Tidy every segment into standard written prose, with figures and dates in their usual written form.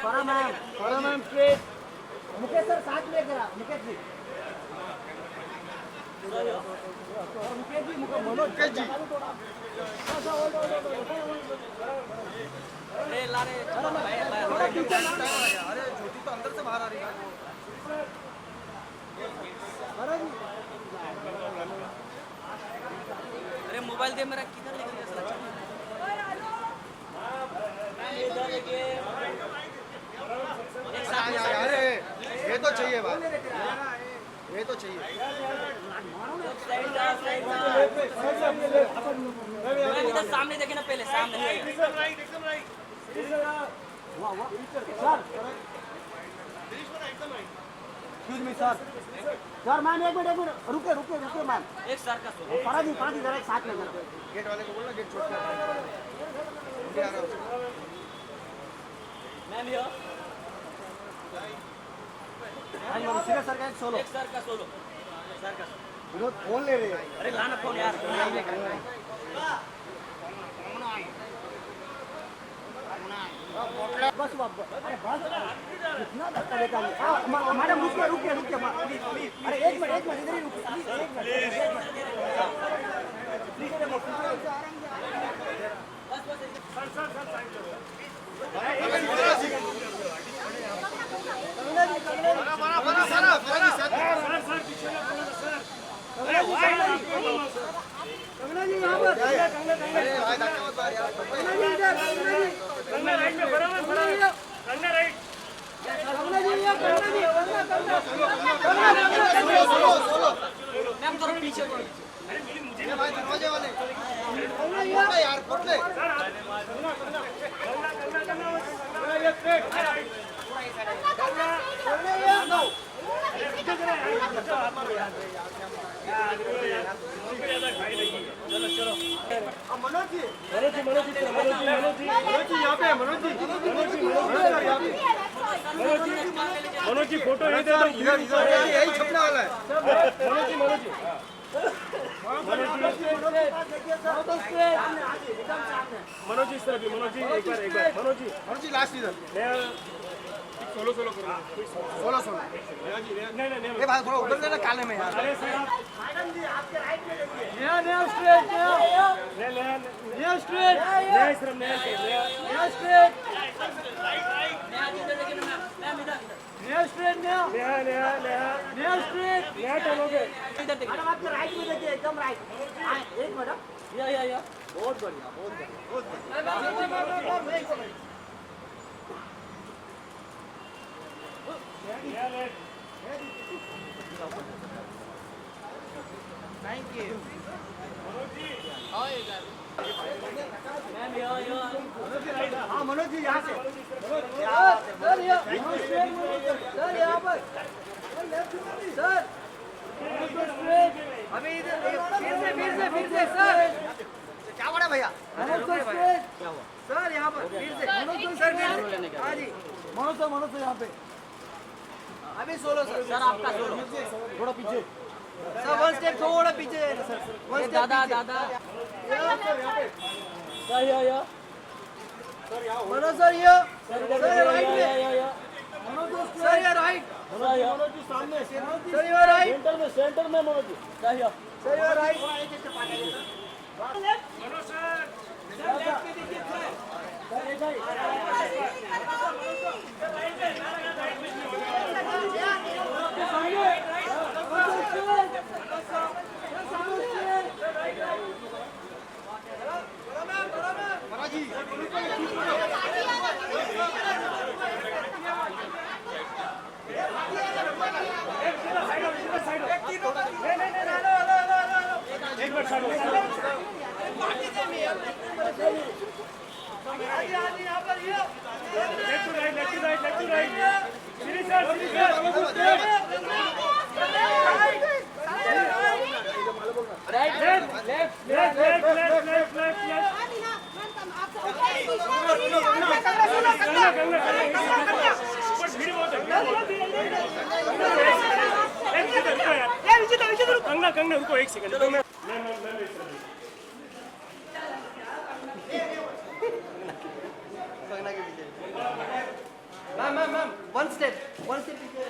फरा ma'am straight. Mukesh sir साथ में जरा, मुकेश जी। मुकेश जी, मुकेश जी। अरे लारे थोड़ा पीछे ना। अरे छोटी तो अंदर से बाहर आ रही है। अरे मोबाइल दे मेरा, किधर लेके गया साला? अरे ये तो चाहिए बात, ये तो चाहिए। इधर सामने देखे ना, पहले सामने। Excuse me sir. Sir ma'am एक मिनट रुके मैम। एक सर का सोलो। फरा जी जरा एक साथ में जरा। गेट वाले को बोलना गेट छोड़ के आ रहा हूँ। Ma'am here. सीरियस सर का एक सोलो। एक सर का सोलो। सर का सोलो। विनोद फोन ले रहे हैं। अरे लाना फोन यार। बस अरे बस कितना धक्का देता है। मैडम रुकिए अरे एक मिनट इधर ही रुकिए एक मिनट कंगना जी यहाँ पर राइट में बराबर कंगना राइट मैम थोड़ा पीछे को। भाई दरवाजे वाले यार खोले। मनोज जी यहाँ पे। मनोज जी फोटो यही दे दो। यही छपने वाला है। मनोज जी मनोज जी इस तरफ भी। मनोज जी एक बार मनोज जी लास्ट इधर सोलो करो। सोलो नहीं ये भाई थोड़ा उधर लेना काले में यार। अरे सर आप नया स्ट्रेट नया स्ट्रेट नया टर्नोगे। इधर देखिए। मैडम आपके राइट में देखिए, एकदम राइट। एक मिनट। या बहुत बढ़िया थैंक यू। मैम हाँ मनोज जी यहाँ से। सर यहाँ पर सर अभी इधर फिर से सर। क्या बड़ा भैया? क्या हुआ सर? यहाँ पर फिर से हाँ जी। मनोज सर यहाँ पे अभी सोलो सर आपका सोलो। थोड़ा पीछे सर वन स्टेप थोड़ा पीछे सर। दादा सर या मनोज सर ये राइट में। मनोज सर ये राइट। मनोज जी सामने सर ये राइट। सेंटर में मनोज जी सर ये राइट। मनोज सर एक बार side left to right series sir right left Kangana रुको एक सेकंड। One step पीछे.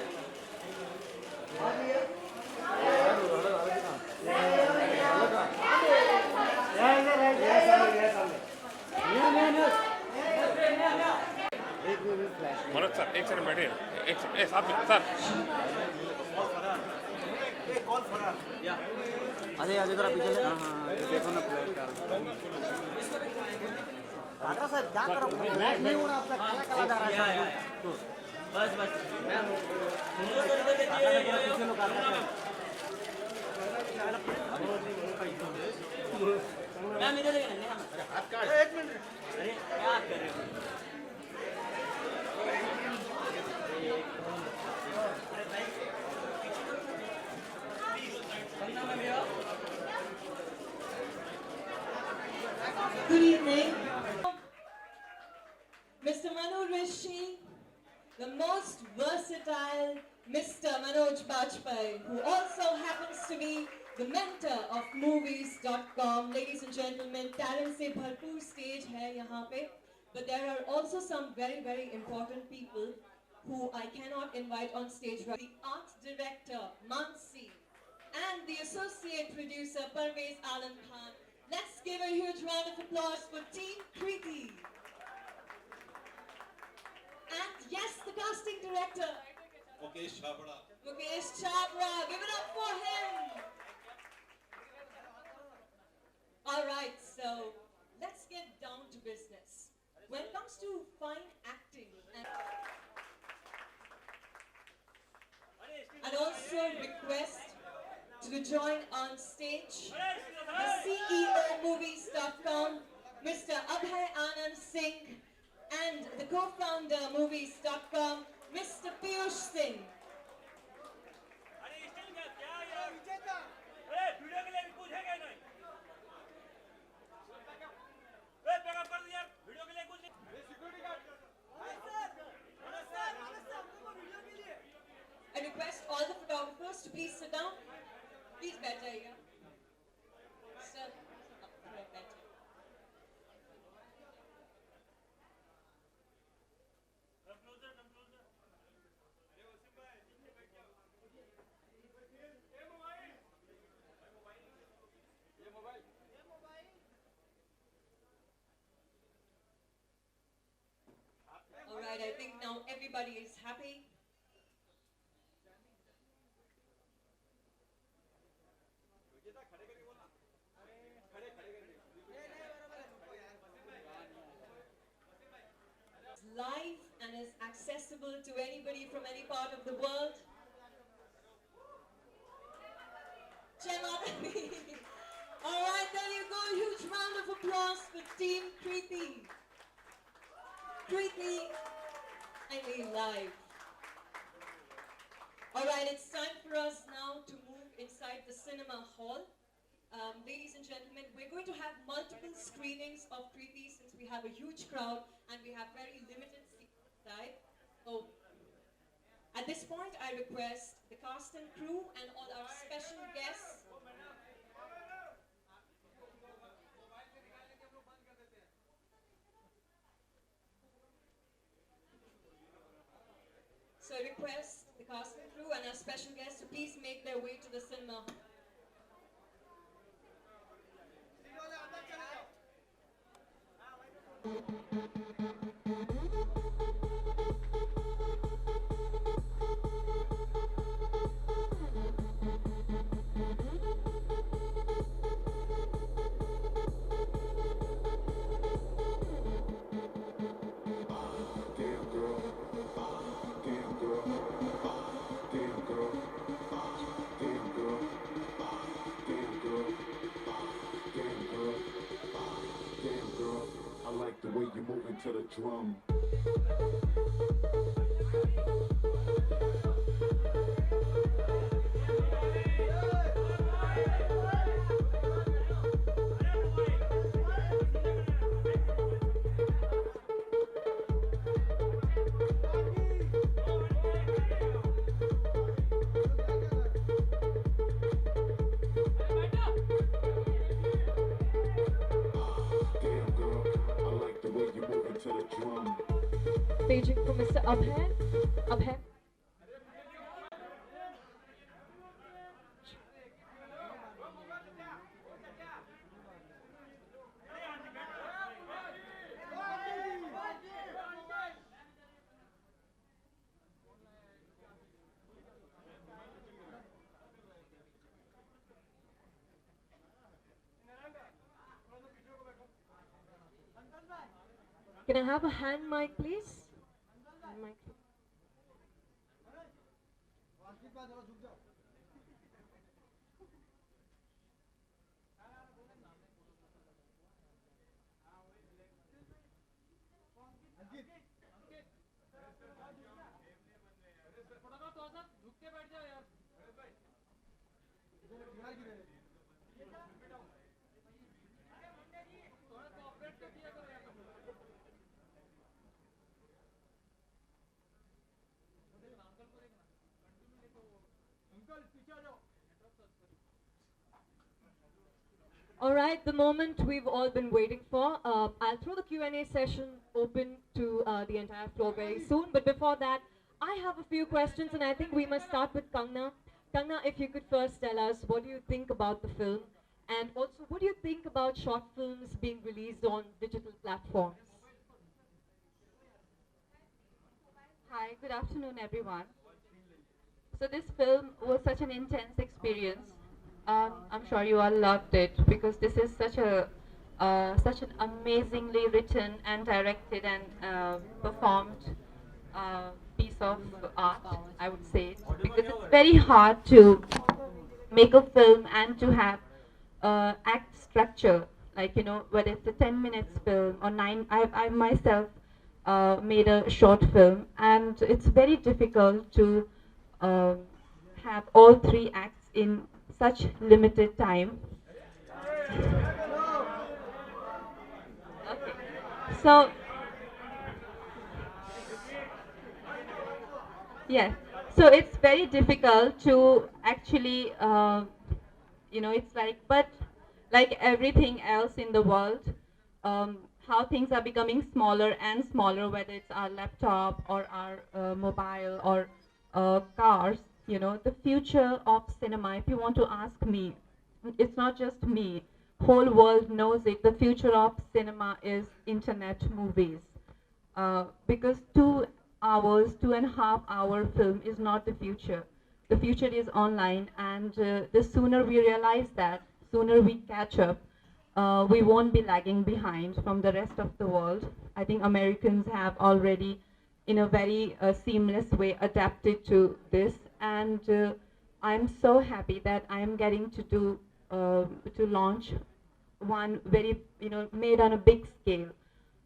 मनोज सर एक सेकंड बैठिए एक सेकंड साथ में सर अरे जरा पीछे ले. देखो ना प्लेट का. डाक्टर साहब क्या करो? फ्लैट नहीं होना आपका काला काला जा रहा है. बस बस मैम पीछे लोग आता है. मैम इधर देखिए ना. एक मिनट. अरे क्या कर रहे हो? Good evening. Mr. Manu Rishi, the most versatile Mr. Manoj Bajpayee, who also happens to be the mentor of movies.com. Ladies and gentlemen, talent se bharpoor stage hai yahan pe, but there are also some very, very important people who I cannot invite on stage. The art director, Mansi, and the associate producer, Parvez Alam Khan. Let's give a huge round of applause for Team Kriti. And yes, the casting director, Mukesh Chhabra. Mukesh Chhabra. Give it up for him. All right, so let's get down to business. When it comes to fine acting and also request to join on stage the CEO Movies.com, Mr. Abhay Anand Singh, and the co-founder Movies.com, Mr. Piyush Singh. I request all the photographers to please sit down. Please बैठ जाइएगा. Sir, बैठ जाइए. All right, I think now everybody is happy. Live and is accessible to anybody from any part of the world. Jai Mata Di. All right, there you go. Huge round of applause for Team Kriti. Kriti, I mean live. All right, it's time for us now to move inside the cinema hall. Ladies and gentlemen, we're going to have multiple screenings of Kriti since we have a huge crowd and we have very limited seats inside. So, at this point, I request the cast and crew and all our special guests. So I request the cast and crew and our special guests to please make their way to the cinema. The way you move into the drum. Damn girl, I like the way you move into the drum. Paging for Mr. Abhay. Abhay. Can I have a hand mic, please? Hand mic. All right, the moment we've all been waiting for. I'll throw the Q&A session open to the entire floor very soon. But before that, I have a few questions, and I think we must start with Kangna. Kangna, if you could first tell us, what do you think about the film? And also, what do you think about short films being released on digital platforms? Hi, good afternoon, everyone. So this film was such an intense experience. I'm sure you all loved it because this is such an amazingly written and directed and performed piece of art, I would say, because it's very hard to make a film and to have act structure, like, you know, whether it's a 10 minutes film or 9. I myself made a short film, and it's very difficult to have all 3 acts in such limited time. Okay. So, yes. So it's very difficult to actually, you know, it's like, but like everything else in the world, how things are becoming smaller and smaller, whether it's our laptop or our mobile or cars, you know, the future of cinema, if you want to ask me, it's not just me, whole world knows it, the future of cinema is internet movies. Because 2 hours, 2.5 hour film is not the future. The future is online, and the sooner we realize that, sooner we catch up, we won't be lagging behind from the rest of the world. I think Americans have already, in a very seamless way, adapted to this, and I'm so happy that I'm getting to do, to launch one very, you know, made on a big scale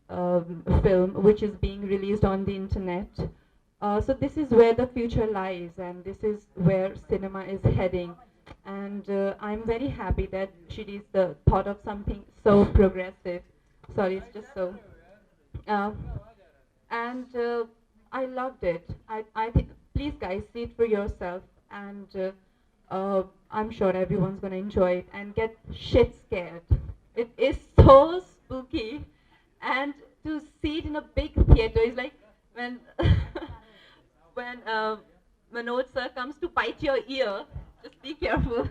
film, which is being released on the internet. So this is where the future lies, and this is where cinema is heading. And I'm very happy that Shiri's the thought of something so progressive. Sorry, it's just so. And I loved it. I think, please guys, see it for yourself, and I'm sure everyone's gonna enjoy it and get shit scared. It is so spooky, and to see it in a big theater is like when when Manoj sir comes to bite your ear. Just be careful.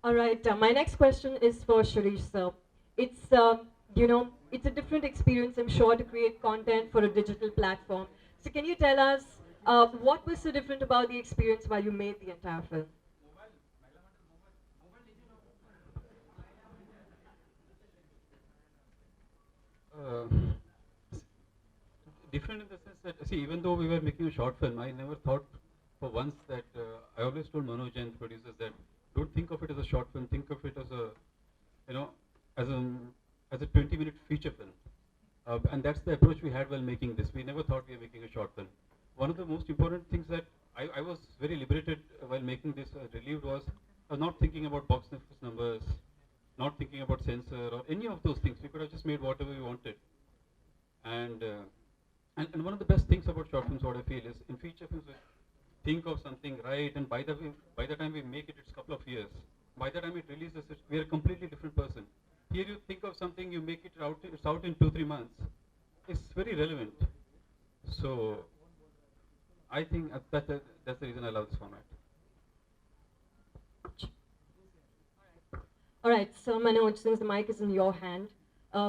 All right, my next question is for Shirish sir. It's, you know, it's a different experience, I'm sure, to create content for a digital platform. So can you tell us what was so different about the experience while you made the entire film? Different in the sense that, see, even though we were making a short film, I never thought for once that, I always told Manoj and producers that don't think of it as a short film, think of it as a, you know, as a 20-minute feature film. And that's the approach we had while making this. We never thought we were making a short film. One of the most important things that I was very liberated while making this, relieved, was I was not thinking about box office numbers, not thinking about censor or any of those things. We could have just made whatever we wanted. And one of the best things about short films, what I feel, is in feature films, we think of something right, and by the time we make it, it's a couple of years. by the time it releases, we are a completely different person. Here you think of something, you make it out, it's out in 2-3 months. It's very relevant. So I think that's the reason I love this format. All right, so Manoj, since the mic is in your hand,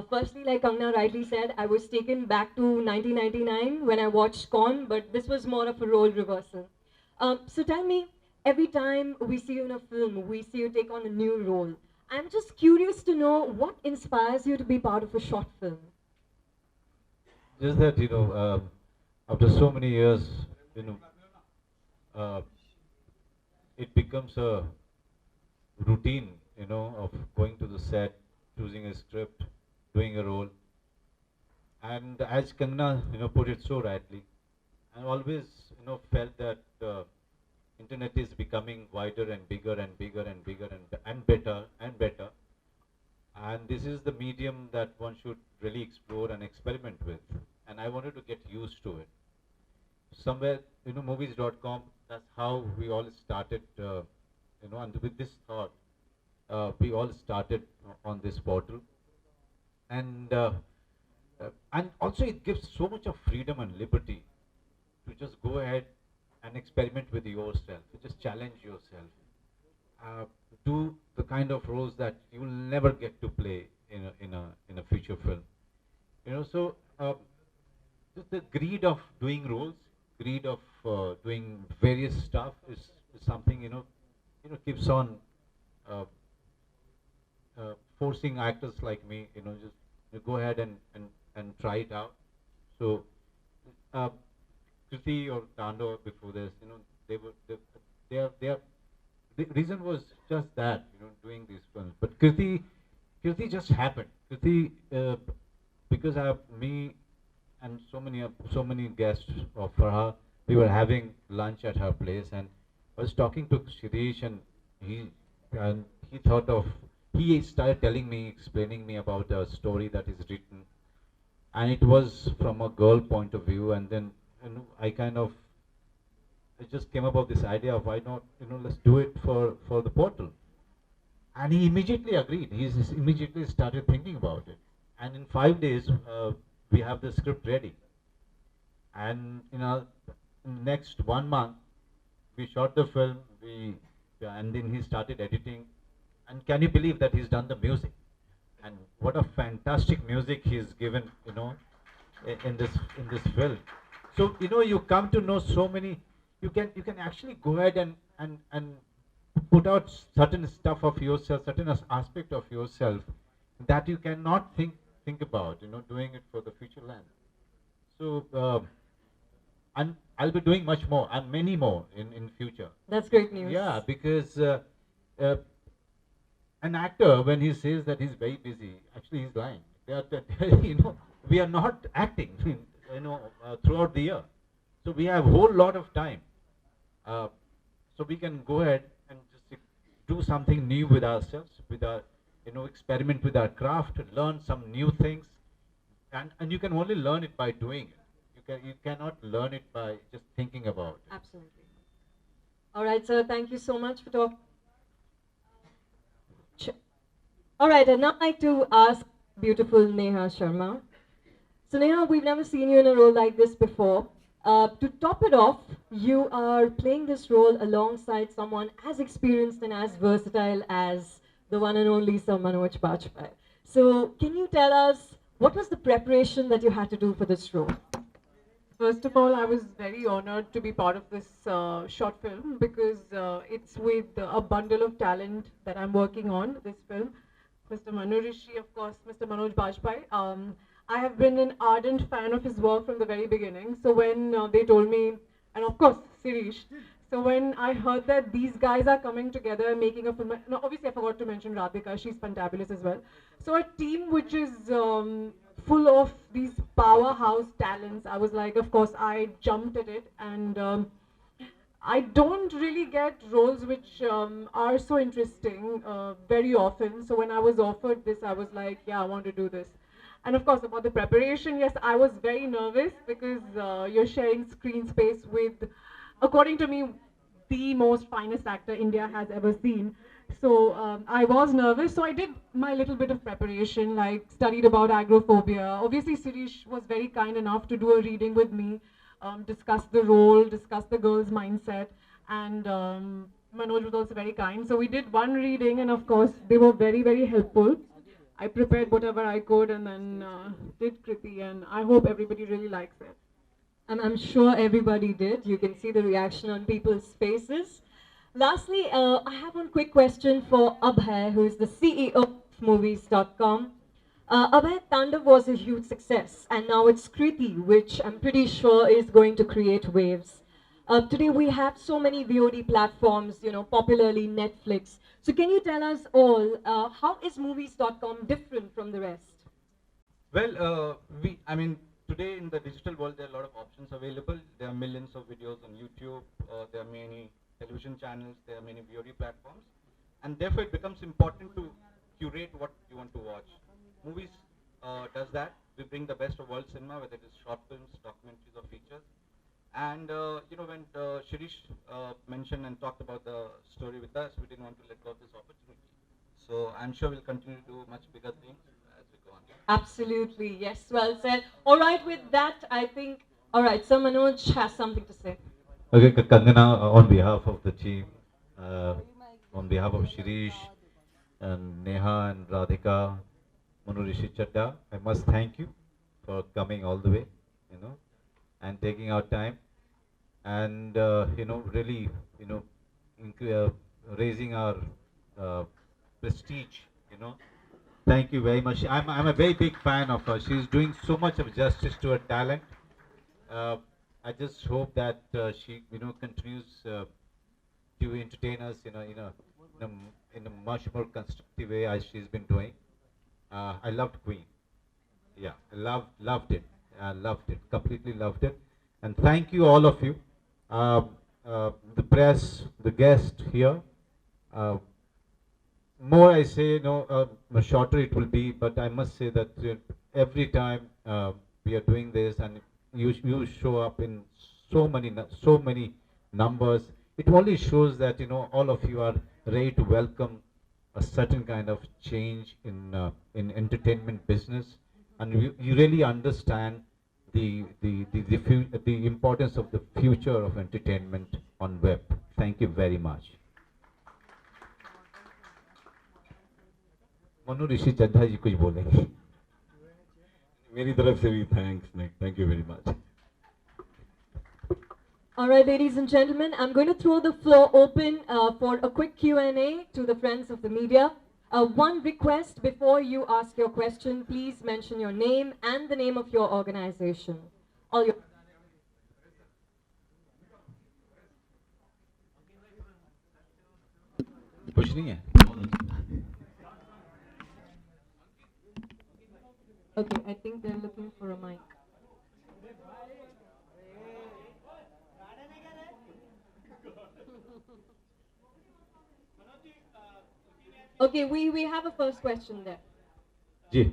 firstly, like Kangna rightly said, I was taken back to 1999 when I watched Con, but this was more of a role reversal. So tell me, every time we see you in a film, we see you take on a new role. I'm just curious to know what inspires you to be part of a short film. Just that, after so many years, it becomes a routine, of going to the set, choosing a script, doing a role. And as Kangna, put it so rightly, I always, felt that internet is becoming wider and bigger and bigger and bigger and better and better. And this is the medium that one should really explore and experiment with. And I wanted to get used to it. Somewhere, movies.com, that's how we all started, and with this thought, we all started on this portal. And also it gives so much of freedom and liberty to just go ahead and experiment with yourself, to just challenge yourself. Do the kind of roles that you will never get to play in a feature film. So just the greed of doing roles, greed of doing various stuff is something keeps on forcing actors like me, just go ahead and try it out. So Kriti or Tando before this, the reason was just that, doing these films. But Kriti just happened. Kriti, because I have me and so many guests of her, we were having lunch at her place, and I was talking to Shirish, and he started telling me, explaining me about a story that is written, and it was from a girl point of view. And then I just came up with this idea of, why not, let's do it for the portal. And he immediately agreed. He immediately started thinking about it. And in 5 days, we have the script ready. And next 1 month, we shot the film, and then he started editing. And can you believe that he's done the music? And what a fantastic music he's given, in this film. So you come to know so many. You can actually go ahead and put out certain stuff of yourself, certain aspect of yourself that you cannot think about, doing it for the feature length. So and I'll be doing much more and many more in future. That's great news. Yeah, because an actor, when he says that he's very busy, actually he's lying. We are not acting, throughout the year. So we have a whole lot of time. So we can go ahead and just do something new with ourselves, with our, experiment with our craft, learn some new things. And you can only learn it by doing it. You cannot learn it by just thinking about it. Absolutely. All right, sir, thank you so much for talking. All right, I'd now like to ask beautiful Neha Sharma. So Neha, we've never seen you in a role like this before. To top it off, you are playing this role alongside someone as experienced and as versatile as the one and only Sir Manoj Bajpayee. So can you tell us, what was the preparation that you had to do for this role? First of all, I was very honored to be part of this short film, because it's with a bundle of talent that I'm working on, this film. Mr. Manu Rishi, of course, Mr. Manoj Bajpayee. I have been an ardent fan of his work from the very beginning. So when they told me, and of course, Sirish, so when I heard that these guys are coming together and making a film, now obviously I forgot to mention Radhika, she's fantabulous as well. So a team which is full of these powerhouse talents, I was like, of course, I jumped at it. And I don't really get roles which are so interesting very often. So when I was offered this, I was like, yeah, I want to do this. And of course, about the preparation, yes, I was very nervous, because you're sharing screen space with, according to me, the most finest actor India has ever seen. So I was nervous, so I did my little bit of preparation, like studied about agoraphobia. Obviously, Sirish was very kind enough to do a reading with me, discuss the role, discuss the girl's mindset, and Manoj was also very kind. So we did one reading, and of course, they were very, very helpful. I prepared whatever I could and then did Kriti, and I hope everybody really likes it. And I'm sure everybody did. You can see the reaction on people's faces. Lastly, I have one quick question for Abhay, who is the CEO of Movies.com. Abhay, Tandav was a huge success, and now it's Kriti, which I'm pretty sure is going to create waves. Today we have so many VOD platforms, popularly Netflix. So can you tell us all, how is Movies.com different from the rest? Well, today in the digital world, there are a lot of options available. There are millions of videos on YouTube. There are many television channels. There are many VOD platforms. And therefore, it becomes important to curate what you want to watch. Movies does that. We bring the best of world cinema, whether it is short films, documentaries, or features. And when Shirish mentioned and talked about the story with us, we didn't want to let go of this opportunity. So I'm sure we'll continue to do much bigger things as we go on. Absolutely, yes, well said. All right, with that, I think, all right, so Manoj has something to say. Okay, Kangana, on behalf of the team, on behalf of Shirish and Neha and Radhika, Manu Rishi Chadda, I must thank you for coming all the way, and taking our time, and really, raising our prestige, Thank you very much. I'm a very big fan of her. She's doing so much of justice to her talent. I just hope that she, continues to entertain us, in a much more constructive way as she's been doing. I loved Queen. Yeah, I loved it. I loved it. Completely loved it. And thank you, all of you, the press, the guest here. More I say, shorter it will be, but I must say that every time we are doing this and you show up in so many numbers, it only shows that all of you are ready to welcome a certain kind of change in entertainment business, and you really understand the importance of the future of entertainment on web. Thank you very much. Manu ऋषि चड्ढा जी कुछ बोलेंगे मेरी तरफ से भी thank you very much. All right, ladies and gentlemen, I'm going to throw the floor open for a quick Q&A to the friends of the media. One request before you ask your question, please mention your name and the name of your organization. All your कुछ नहीं है. Okay, I think they're looking for a mic. Okay, we have a first question there. जी.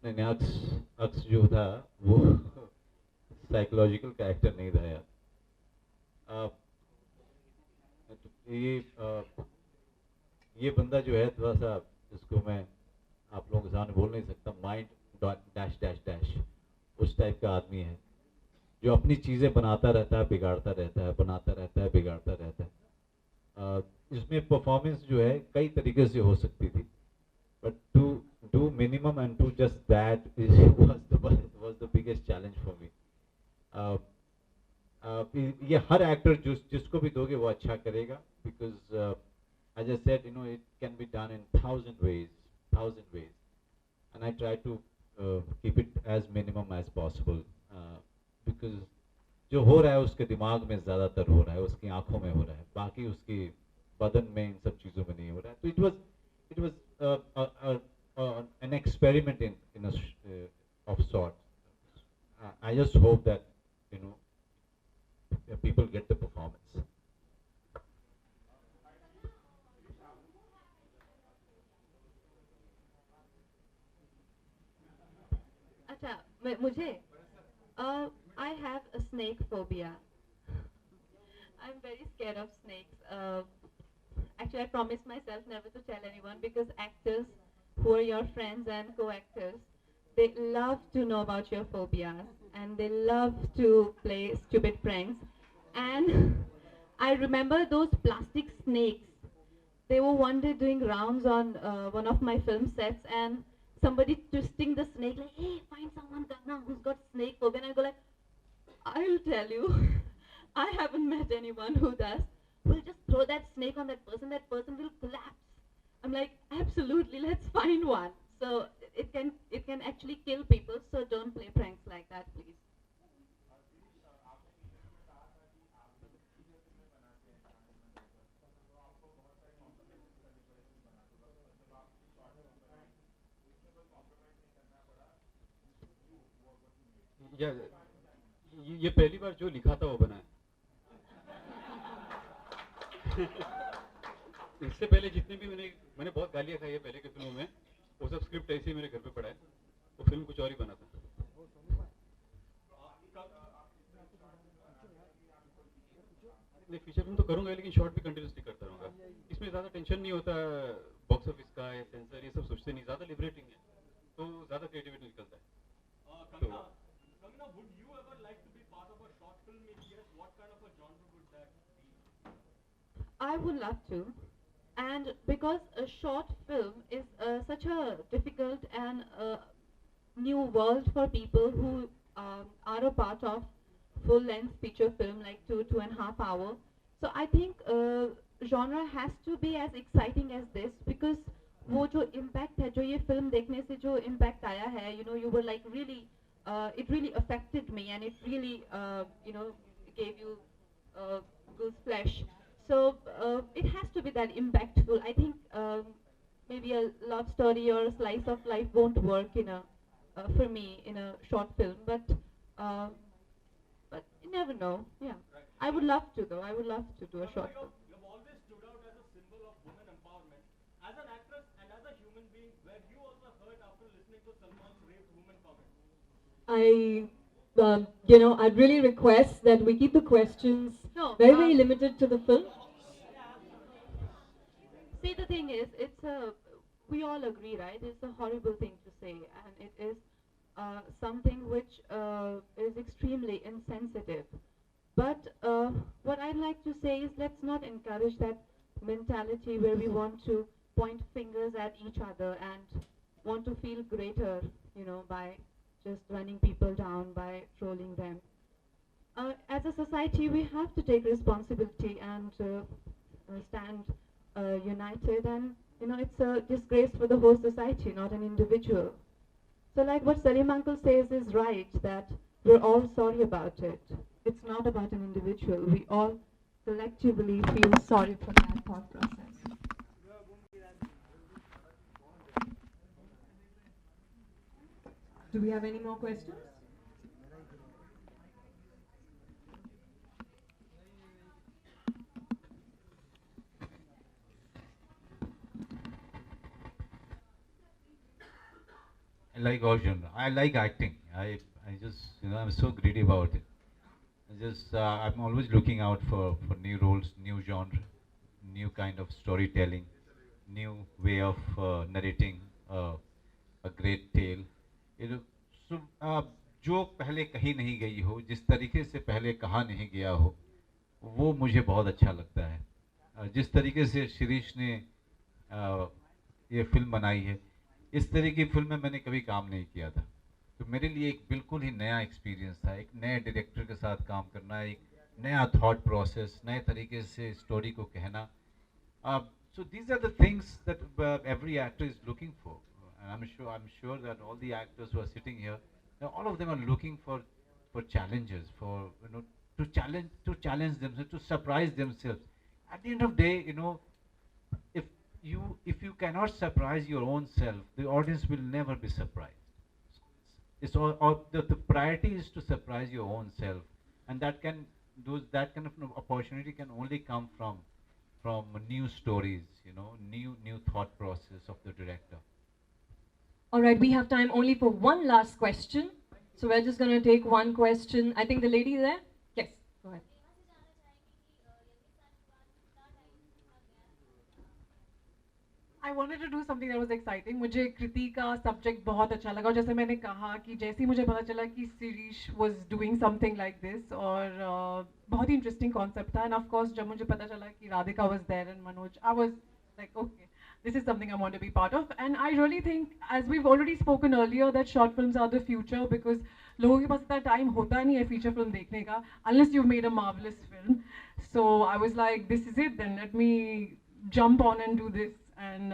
नहीं, अक्स जो था वो psychological character नहीं था यार. ये बंदा जो है थोड़ा सा, जिसको मैं आप लोगों के सामने बोल नहीं सकता, माइंड डैश डैश डैश उस टाइप का आदमी है, जो अपनी चीज़ें बनाता रहता है, बिगाड़ता रहता है, बनाता रहता है, बिगाड़ता रहता है. इसमें परफॉर्मेंस जो है कई तरीके से हो सकती थी, but to do minimum and to just that was the biggest challenge for me. ये हर एक्टर जिसको भी दोगे वो अच्छा करेगा, because as I said, it can be done in thousand ways, and I try to keep it as minimum as possible, because जो हो रहा है उसके दिमाग में ज़्यादातर हो रहा है, उसकी आंखों में हो रहा है, बाकी उसकी बदन में इन सब चीज़ों में नहीं हो रहा है. तो it was an experiment in of sorts. I just hope that people get the performance. मुझे I have a snake phobia. I'm very scared of snakes. Actually, I promised myself never to tell anyone because actors who are your friends and co-actors, they love to know about your phobias and they love to play stupid pranks. And I remember those plastic snakes. They were one day doing rounds on one of my film sets and somebody twisting the snake like, hey, find someone Ganga who's got snake phobia. And I go like, I'll tell you, I haven't met anyone who does. We'll just throw that snake on that person will collapse. I'm like, absolutely, let's find one. So it can actually kill people, so don't play pranks like that, please. ये पहली बार जो लिखा था वो बना है। इससे पहले जितने भी मैंने बहुत गालियाँ खाई है पहले के फिल्मों में, वो सब स्क्रिप्ट ऐसे ही मेरे घर पे पड़ा है। वो फिल्म कुछ और ही बना था। नहीं, फीचर फिल्म तो करूँगा लेकिन शॉर्ट भी कंटिन्यूसली करता रहूँगा। इसमें ज़्यादा टेंशन नहीं होता बॉक्स ऑफिस का या सेंसर, ये सब सोचते नहीं, ज़्यादा लिबरेटिंग है, तो ज़्यादा क्रिएटिविटी निकलता है। Kangana, would you ever like to be part of a short film? If yes, what kind of a genre would that be? I would love to. And because a short film is such a difficult and new world for people who are a part of full-length feature film like 2.5 hours. So I think genre has to be as exciting as this because वो जो impact है, जो ये film देखने से जो impact आया है, you know, you were like really, it really affected me and it really, you know, gave you goose flesh. So it has to be that impactful. I think maybe a love story or a slice of life won't work in a for me in a short film, but you never know. Yeah, I would love to though. I would love to do a short film. You've always stood out as a symbol of women empowerment. As an actress and as a human being, were you also hurt after listening to Salman's raped woman comment? You know, I'd really request that we keep the questions very limited to the film. See, the thing is, we all agree, right? It's a horrible thing to say, and it is something which is extremely insensitive. But what I'd like to say is let's not encourage that mentality where we want to point fingers at each other and want to feel greater, you know, by just running people down, by trolling them. As a society, we have to take responsibility and stand united, and you know, it's a disgrace for the whole society, not an individual. So like what Salim uncle says is right, that we're all sorry about it. It's not about an individual. We all collectively feel sorry for that thought process. Do we have any more questions? I like all genre. I like acting. I just, you know, I'm so greedy about it. I'm always looking out for new roles, new genre, new kind of storytelling, new way of narrating a great tale. You know, so जो पहले कही नहीं गई हो, जिस तरीके से पहले कहा नहीं गया हो, वो मुझे बहुत अच्छा लगता है. जिस तरीके से शिरीष ने ये फिल्म बनाई है, इस तरह की फिल्म में मैंने कभी काम नहीं किया था, तो मेरे लिए एक बिल्कुल ही नया एक्सपीरियंस था. एक नए डायरेक्टर के साथ काम करना, एक नया थॉट प्रोसेस, नए तरीके से स्टोरी को कहना. So these are the things that every actor is looking for, and I'm sure that all the actors who are sitting here, all of them are looking for challenges, for, you know, to challenge themselves, to surprise themselves. At the end of the day, you know, if you cannot surprise your own self, the audience will never be surprised. It's all the priority is to surprise your own self, and that kind of opportunity can only come from new stories, you know, new thought process of the director. All right, we have time only for one last question, so we're just going to take one question. I think the lady there. Yes, go ahead. I wanted to do something that was exciting. मुझे कृति का subject बहुत अच्छा लगा और जैसे मैंने कहा कि जैसे ही मुझे पता चला कि Sirish was doing something like this और बहुत ही interesting concept था and of course जब मुझे पता चला कि Radhika was there and Manoj, I was like okay, this is something I want to be part of and I really think as we've already spoken earlier that short films are the future because लोगों के पास इतना time होता नहीं है feature film देखने का unless you've made a marvelous film. So I was like this is it then, let me jump on and do this. And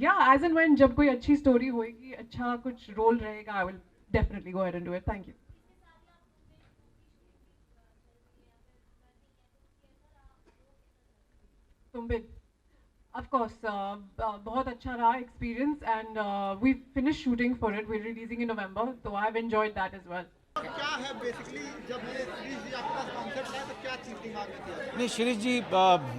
yeah, as and when जब कोई अच्छी स्टोरी होएगी, अच्छा कुछ रोल रहेगा, I will definitely go ahead and do it. Thank you. Tumbil, of course, बहुत अच्छा रहा experience and we finished shooting for it. We're releasing in November, so I've enjoyed that as well. क्या है basically जब ये शिरीष जी आपके पास concept है तो क्या चीज़ दिमाग में थी? नहीं शिरीष जी,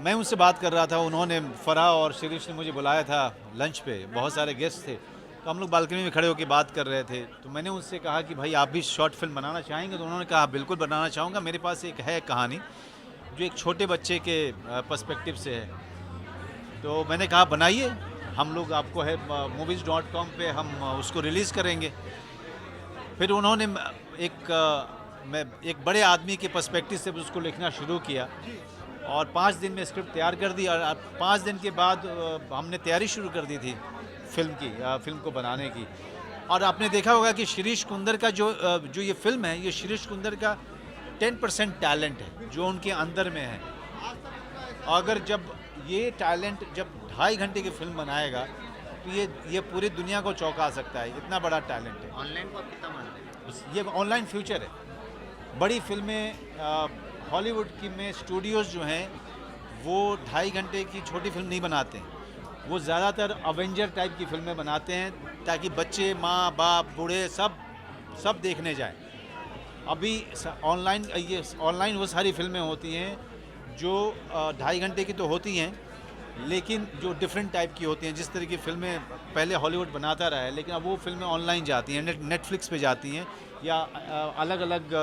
मैं उनसे बात कर रहा था, उन्होंने फराह और शिरीष ने मुझे बुलाया था लंच पे, बहुत सारे गेस्ट थे, तो हम लोग बालकनी में खड़े होकर बात कर रहे थे, तो मैंने उनसे कहा कि भाई आप भी शॉर्ट फिल्म बनाना चाहेंगे? तो उन्होंने कहा बिल्कुल बनाना चाहूँगा, मेरे पास एक है कहानी जो एक छोटे बच्चे के पर्सपेक्टिव से है। तो मैंने कहा बनाइए, हम लोग आपको है movies.com पे हम उसको रिलीज़ करेंगे। फिर उन्होंने एक बड़े आदमी के पर्सपेक्टिव से उसको लिखना शुरू किया और 5 दिन में स्क्रिप्ट तैयार कर दी और 5 दिन के बाद हमने तैयारी शुरू कर दी थी फिल्म को बनाने की। और आपने देखा होगा कि शिरीष कुंदर का जो ये फिल्म है, ये शिरीष कुंदर का 10% टैलेंट है जो उनके अंदर में है। अगर जब ये टैलेंट जब 2.5 घंटे की फिल्म बनाएगा तो ये पूरी दुनिया को चौंका सकता है, इतना बड़ा टैलेंट है। ऑनलाइन को आप कितना मानते हैं? ये ऑनलाइन फ्यूचर है। बड़ी फिल्में हॉलीवुड की में स्टूडियोज़ जो हैं वो 2.5 घंटे की छोटी फिल्म नहीं बनाते हैं, वो ज़्यादातर अवेंजर टाइप की फिल्में बनाते हैं ताकि बच्चे, माँ बाप, बूढ़े सब देखने जाएं। अभी ऑनलाइन वो सारी फिल्में होती हैं जो 2.5 घंटे की तो होती हैं लेकिन जो डिफरेंट टाइप की होती हैं। जिस तरह की फिल्में पहले हॉलीवुड बनाता रहा है लेकिन अब वो फिल्में ऑनलाइन जाती हैं, नेटफ्लिक्स पे जाती हैं या अलग अलग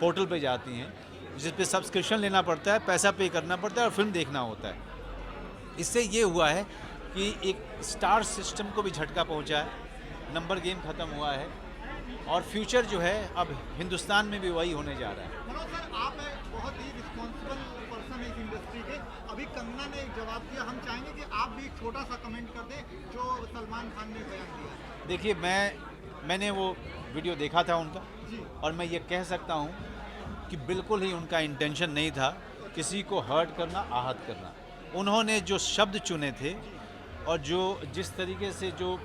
पोर्टल पे जाती हैं जिस पे सब्सक्रिप्शन लेना पड़ता है, पैसा पे करना पड़ता है और फिल्म देखना होता है। इससे ये हुआ है कि एक स्टार सिस्टम को भी झटका पहुंचा है, नंबर गेम ख़त्म हुआ है और फ्यूचर जो है अब हिंदुस्तान में भी वही होने जा रहा है। मनोज सर, आप बहुत ही रिस्पॉन्सिबल पर्सन है इस इंडस्ट्री के। अभी कंगना ने एक जवाब दिया, हम चाहेंगे कि आप भी एक छोटा सा कमेंट कर दें जो सलमान खान ने बयान दिया। देखिए, मैंने वो वीडियो देखा था उनका और मैं ये कह सकता हूँ कि बिल्कुल ही उनका इंटेंशन नहीं था किसी को हर्ट करना, आहत करना। उन्होंने जो शब्द चुने थे और जिस तरीके से जो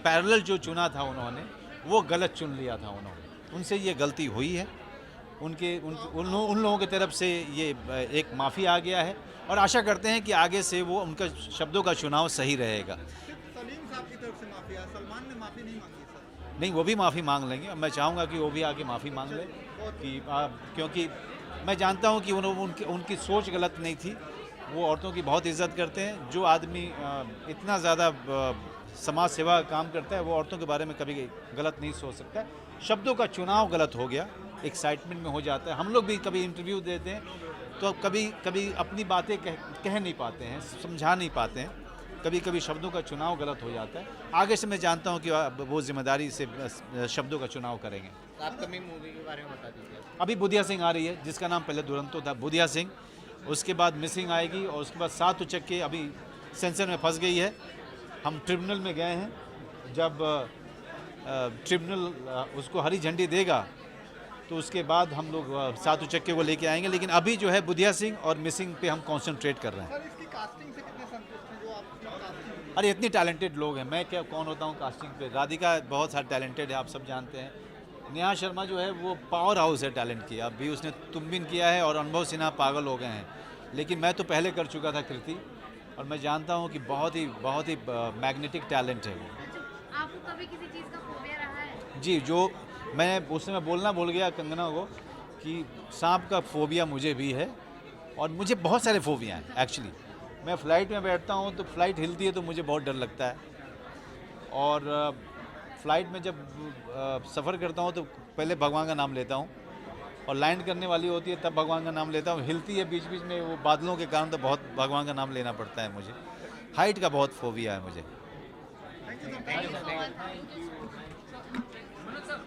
पैरेलल जो चुना था उन्होंने, वो गलत चुन लिया था उन्होंने। उनसे ये गलती हुई है, उन लोगों की तरफ से ये एक माफ़ी आ गया है और आशा करते हैं कि आगे से वो उनका शब्दों का चुनाव सही रहेगा। सलीम साहब की तरफ से माफ़ी है, सलमान ने माफ़ी नहीं मांगी सर? नहीं, वो भी माफ़ी मांग लेंगे। मैं चाहूँगा कि वो भी आके माफ़ी मांग लें क्योंकि मैं जानता हूँ कि उनकी सोच गलत नहीं थी। वो औरतों की बहुत इज़्ज़त करते हैं। जो आदमी इतना ज़्यादा समाज सेवा का काम करता है वो औरतों के बारे में कभी गलत नहीं सोच सकता है। शब्दों का चुनाव गलत हो गया, एक्साइटमेंट में हो जाता है। हम लोग भी कभी इंटरव्यू देते हैं तो कभी अपनी बातें कह नहीं पाते हैं, समझा नहीं पाते हैं, कभी शब्दों का चुनाव गलत हो जाता है। आगे से मैं जानता हूं कि वो जिम्मेदारी से शब्दों का चुनाव करेंगे। अपकमिंग मूवी के बारे में बता दीजिए। अभी बुधिया सिंह आ रही है, जिसका नाम पहले दुरंतो था, बुधिया सिंह। उसके बाद मिसिंग आएगी और उसके बाद 7 उचक्के अभी सेंसर में फंस गई है। हम ट्रिब्यूनल में गए हैं, जब ट्रिब्यूनल उसको हरी झंडी देगा तो उसके बाद हम लोग 7 उचक्के को लेके आएंगे। लेकिन अभी जो है बुधिया सिंह और मिसिंग पे हम कंसंट्रेट कर रहे हैं। सर, इसकी कास्टिंग से कितने संतुष्ट हैं जो आपकी कास्टिंग? अरे इतनी टैलेंटेड लोग हैं, मैं कौन होता हूँ कास्टिंग पे। राधिका बहुत सारा टैलेंटेड है, आप सब जानते हैं। नेहा शर्मा जो है वो पावर हाउस है टैलेंट की। अभी उसने तुम बिन किया है और अनुभव सिन्हा पागल हो गए हैं, लेकिन मैं तो पहले कर चुका था कृति, और मैं जानता हूँ कि बहुत ही मैग्नेटिक टैलेंट है वो। आपको कभी किसी चीज़ का फोबिया रहा है? जी, जो मैं बोलना भूल गया कंगना को कि सांप का फोबिया मुझे भी है और मुझे बहुत सारे फोबिया हैं एक्चुअली। मैं फ़्लाइट में बैठता हूँ तो फ़्लाइट हिलती है तो मुझे बहुत डर लगता है, और फ़्लाइट में जब सफ़र करता हूँ तो पहले भगवान का नाम लेता हूँ, और लैंड करने वाली होती है तब भगवान का नाम लेता हूँ। हिलती है बीच बीच में वो बादलों के कारण तो बहुत भगवान का नाम लेना पड़ता है मुझे। हाइट का बहुत फोबिया है मुझे। Thank you sir. Thank you so much.